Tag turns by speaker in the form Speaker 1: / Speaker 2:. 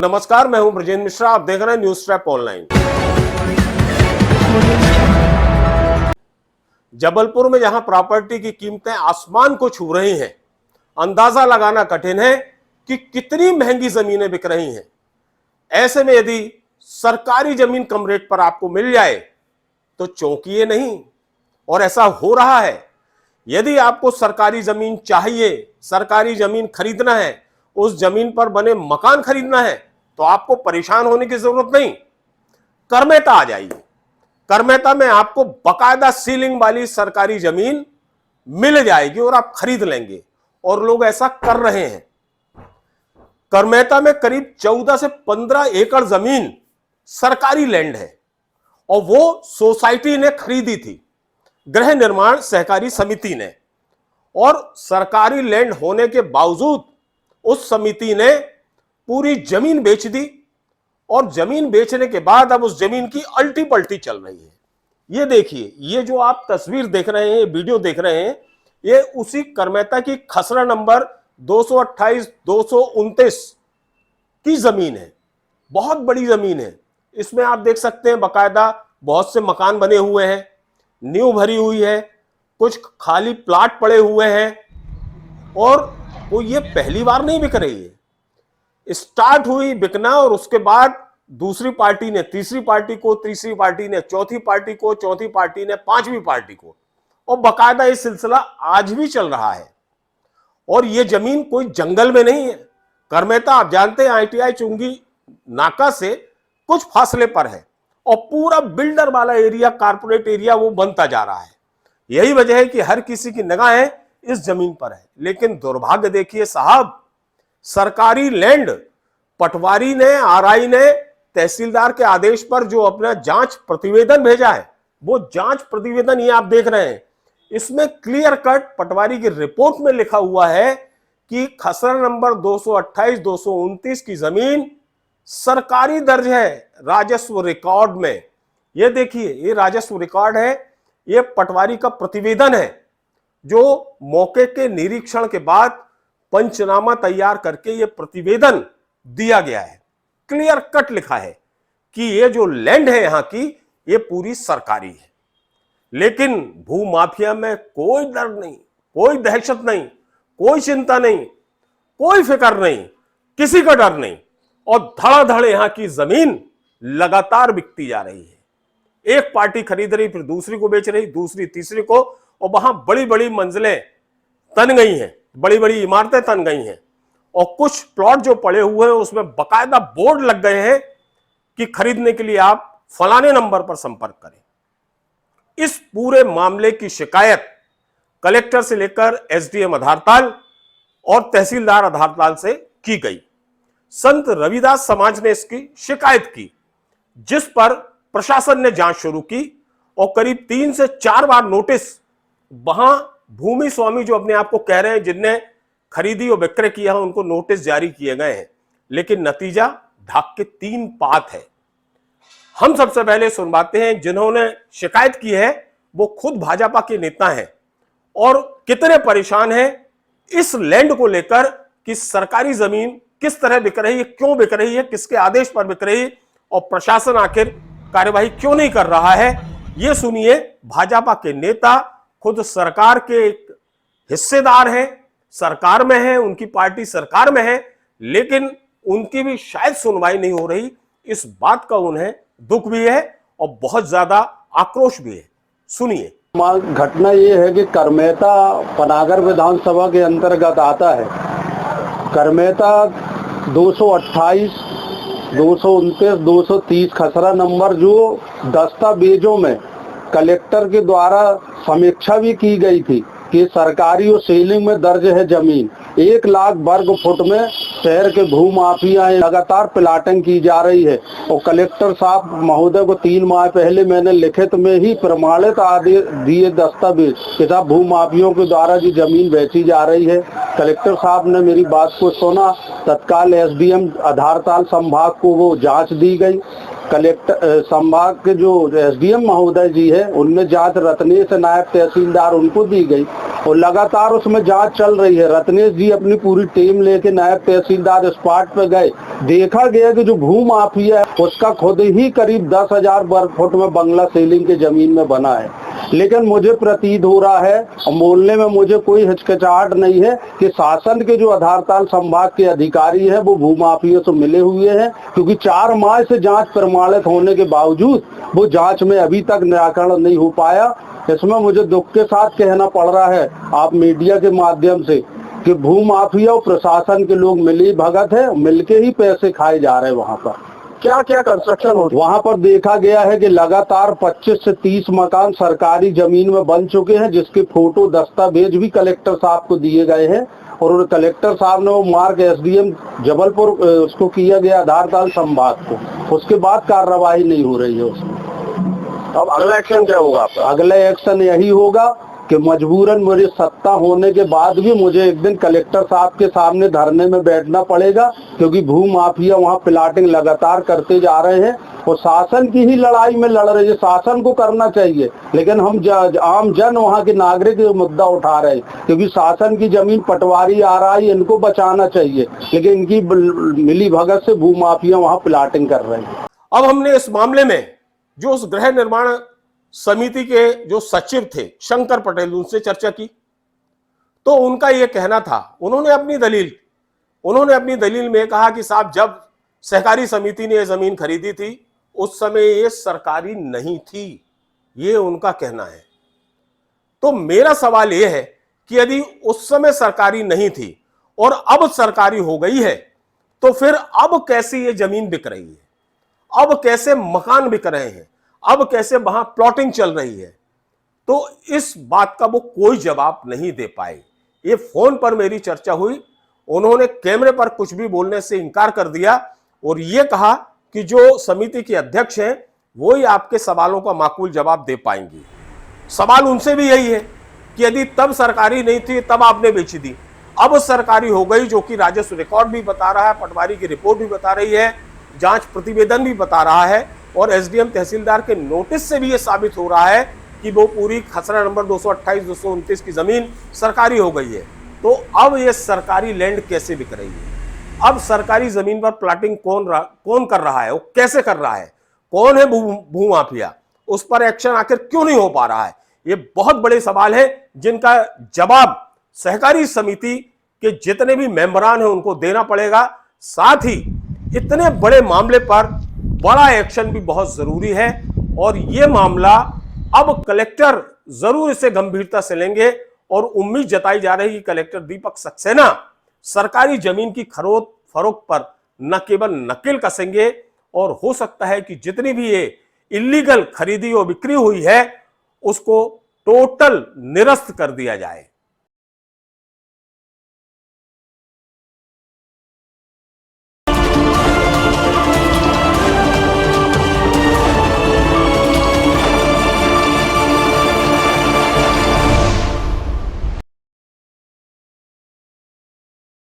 Speaker 1: नमस्कार, मैं हूं ब्रजेंद्र मिश्रा। आप देख रहे हैं न्यूज ट्रैप ऑनलाइन। जबलपुर में जहां प्रॉपर्टी की कीमतें आसमान को छू रही हैं, अंदाजा लगाना कठिन है कि कितनी महंगी जमीनें बिक रही हैं। ऐसे में यदि सरकारी जमीन कम रेट पर आपको मिल जाए तो चौंकिए नहीं, और ऐसा हो रहा है। यदि आपको सरकारी जमीन चाहिए, सरकारी जमीन खरीदना है, उस जमीन पर बने मकान खरीदना है, तो आपको परेशान होने की जरूरत नहीं। करमेता आ जाइए। करमेता में आपको बकायदा सीलिंग वाली सरकारी जमीन मिल जाएगी और आप खरीद लेंगे, और लोग ऐसा कर रहे हैं। करमेता में करीब 14 से 15 एकड़ जमीन सरकारी लैंड है, और वो सोसाइटी ने खरीदी थी, गृह निर्माण सहकारी समिति ने। और सरकारी लैंड होने के बावजूद उस समिति ने पूरी जमीन बेच दी, और जमीन बेचने के बाद अब उस जमीन की अल्टी पल्टी चल रही है। ये देखिए, ये जो आप तस्वीर देख रहे हैं, वीडियो देख रहे हैं, ये उसी करमेता की खसरा नंबर 228-229 की जमीन है। बहुत बड़ी जमीन है। इसमें आप देख सकते हैं बकायदा बहुत से मकान बने हुए हैं, नींव भरी हुई है, कुछ खाली प्लाट पड़े हुए हैं, और वो ये पहली बार नहीं बिक रही है। स्टार्ट हुई बिकना, और उसके बाद दूसरी पार्टी ने तीसरी पार्टी को, तीसरी पार्टी ने चौथी पार्टी को, चौथी पार्टी ने पांचवी पार्टी को, और बकायदा ये सिलसिला आज भी चल रहा है। और ये जमीन कोई जंगल में नहीं है। करमेता आप जानते हैं ITI चुंगी नाका से कुछ फासले पर है, और पूरा बिल्डर वाला एरिया, कारपोरेट एरिया वो बनता जा रहा है। यही वजह है कि हर किसी की निगाहें इस जमीन पर है। लेकिन दुर्भाग्य देखिए साहब, सरकारी लैंड पटवारी ने, RI ने तहसीलदार के आदेश पर जो अपना जांच प्रतिवेदन भेजा है, वो जांच प्रतिवेदन ये आप देख रहे हैं, इसमें क्लियर कट पटवारी की रिपोर्ट में लिखा हुआ है कि खसरा नंबर 228-229 की जमीन सरकारी दर्ज है राजस्व रिकॉर्ड में। ये देखिए, ये राजस्व रिकॉर्ड है, ये पटवारी का प्रतिवेदन है, जो मौके के निरीक्षण के बाद पंचनामा तैयार करके ये प्रतिवेदन दिया गया है। क्लियर कट लिखा है कि ये जो लैंड है यहां की, ये पूरी सरकारी है। लेकिन भूमाफिया में कोई डर नहीं, कोई दहशत नहीं, कोई चिंता नहीं, कोई फिक्र नहीं, किसी का डर नहीं, और धड़ाधड़ यहां की जमीन लगातार बिकती जा रही है। एक पार्टी खरीद रही, फिर दूसरी को बेच रही, दूसरी तीसरी को, और वहां बड़ी बड़ी मंजिलें तन गई हैं, बड़ी बड़ी इमारतें तन गई हैं, और कुछ प्लॉट जो पड़े हुए हैं उसमें बकायदा बोर्ड लग गए हैं कि खरीदने के लिए आप फलाने नंबर पर संपर्क करें। इस पूरे मामले की शिकायत कलेक्टर से लेकर SDM आधारताल और तहसीलदार आधारताल से की गई। संत रविदास समाज ने इसकी शिकायत की, जिस पर प्रशासन ने जांच शुरू की, और करीब 3 से 4 बार नोटिस वहां भूमि स्वामी जो अपने आप को कह रहे हैं, जिनने खरीदी और विक्रय किया है, उनको नोटिस जारी किए गए हैं। लेकिन नतीजा ढाक के 3 पात है। हम सबसे पहले सुनवाते हैं जिन्होंने शिकायत की है, वो खुद भाजपा के नेता हैं, और कितने परेशान हैं इस लैंड को लेकर कि सरकारी जमीन किस तरह बिक रही है, क्यों बिक रही है, किसके आदेश पर बिक रही है, और प्रशासन आखिर कार्यवाही क्यों नहीं कर रहा है। ये सुनिए, भाजपा के नेता खुद सरकार के एक हिस्सेदार हैं, सरकार में है, उनकी पार्टी सरकार में है, लेकिन उनकी भी शायद सुनवाई नहीं हो रही। इस बात का उन्हें दुख भी है और बहुत ज्यादा आक्रोश भी है। सुनिए।
Speaker 2: घटना ये है कि करमेता पनागर विधानसभा के अंतर्गत आता है। करमेता 228, 229, 230 खसरा नंबर, जो दस्तावेजों में कलेक्टर के द्वारा समीक्षा भी की गई थी कि सरकारी और सीलिंग में दर्ज है जमीन। 1 लाख वर्ग फुट में शहर के भूमाफिया लगातार प्लाटिंग की जा रही है, और कलेक्टर साहब महोदय को 3 माह पहले मैंने लिखित में ही प्रमाणित आदेश दिए दस्तावेज कि साहब भूमाफियों के द्वारा जी जमीन बेची जा रही है। कलेक्टर साहब ने मेरी बात को सुना, तत्काल SDM आधारताल संभाग को वो जांच दी गई। कलेक्टर संभाग के जो एसडीएम महोदय जी है उनने जांच रत्नेश नायब तहसीलदार उनको दी गई और लगातार उसमें जांच चल रही है। रत्नेश जी अपनी पूरी टीम लेके नायब तहसीलदार स्पॉट पे गए, देखा गया कि जो भू माफिया है उसका खुद ही करीब 10,000 वर्ग फुट में बंगला सीलिंग की जमीन में बना है। लेकिन मुझे प्रतीत हो रहा है और बोलने में मुझे कोई हिचकिचाहट नहीं है कि शासन के जो आधारताल संभाग के अधिकारी हैं वो भू माफिया से मिले हुए हैं, क्योंकि 4 माह से जांच प्रमाणित होने के बावजूद वो जांच में अभी तक निराकरण नहीं हो पाया। इसमें मुझे दुख के साथ कहना पड़ रहा है आप मीडिया के माध्यम से कि भू माफिया और प्रशासन के लोग मिली भगत है, मिलके ही पैसे खाए जा रहे हैं। वहाँ पर
Speaker 3: क्या क्या कंस्ट्रक्शन हो,
Speaker 2: वहाँ पर देखा गया है कि लगातार 25 से 30 मकान सरकारी जमीन में बन चुके हैं, जिसके फोटो दस्तावेज भी कलेक्टर साहब को दिए गए हैं और कलेक्टर साहब ने वो मार्ग एसडीएम जबलपुर उसको किया गया आधारताल संभाग को, उसके बाद कार्रवाई नहीं हो रही है उसमें।
Speaker 3: अब अगला एक्शन क्या होगा आपका?
Speaker 2: अगला एक्शन यही होगा कि मजबूरन मुझे सत्ता होने के बाद भी मुझे एक दिन कलेक्टर साहब के सामने धरने में बैठना पड़ेगा, क्योंकि भू माफिया वहाँ प्लाटिंग लगातार करते जा रहे हैं और शासन की ही लड़ाई में लड़ रहे हैं। शासन को करना चाहिए, लेकिन हम आम जन वहाँ के नागरिक मुद्दा उठा रहे हैं, क्योंकि शासन की जमीन पटवारी आ रहा है, इनको बचाना चाहिए, लेकिन इनकी मिली भगत से भू माफिया वहाँ प्लाटिंग कर रहे हैं।
Speaker 1: अब हमने इस मामले में जो उस गृह निर्माण समिति के जो सचिव थे शंकर पटेल, उनसे चर्चा की तो उनका यह कहना था, उन्होंने अपनी दलील में कहा कि साहब जब सहकारी समिति ने यह जमीन खरीदी थी उस समय ये सरकारी नहीं थी, ये उनका कहना है। तो मेरा सवाल यह है कि यदि उस समय सरकारी नहीं थी और अब सरकारी हो गई है तो फिर अब कैसे ये जमीन बिक रही है, अब कैसे मकान बिक रहे हैं, अब कैसे वहां प्लॉटिंग चल रही है? तो इस बात का वो कोई जवाब नहीं दे पाए। ये फोन पर मेरी चर्चा हुई, उन्होंने कैमरे पर कुछ भी बोलने से इनकार कर दिया और ये कहा कि जो समिति के अध्यक्ष हैं वो ही आपके सवालों का माकूल जवाब दे पाएंगे। सवाल उनसे भी यही है कि यदि तब सरकारी नहीं थी तब आपने बेची दी, अब सरकारी हो गई, जो कि राजस्व रिकॉर्ड भी बता रहा है, पटवारी की रिपोर्ट भी बता रही है, जांच प्रतिवेदन भी बता रहा है और एसडीएम तहसीलदार के नोटिस से भी यह साबित हो रहा है कि वो पूरी खसरा नंबर 228-229 की जमीन सरकारी हो गई है। तो अब ये सरकारी लैंड कैसे बिक रही है? अब सरकारी जमीन पर प्लाटिंग कौन कर रहा है, वो कैसे कर रहा है, कौन है भू माफिया, उस पर एक्शन आखिर क्यों नहीं हो पा रहा है? ये बहुत बड़े सवाल है जिनका जवाब सहकारी समिति के जितने भी मेंबरान हैं उनको देना पड़ेगा। साथ ही इतने बड़े मामले पर बड़ा एक्शन भी बहुत जरूरी है और यह मामला अब कलेक्टर जरूर इसे गंभीरता से लेंगे और उम्मीद जताई जा रही है कि कलेक्टर दीपक सक्सेना सरकारी जमीन की खरीद फरोख्त पर न केवल नकेल कसेंगे और हो सकता है कि जितनी भी ये इलीगल खरीदी और बिक्री हुई है उसको टोटल निरस्त कर दिया जाए।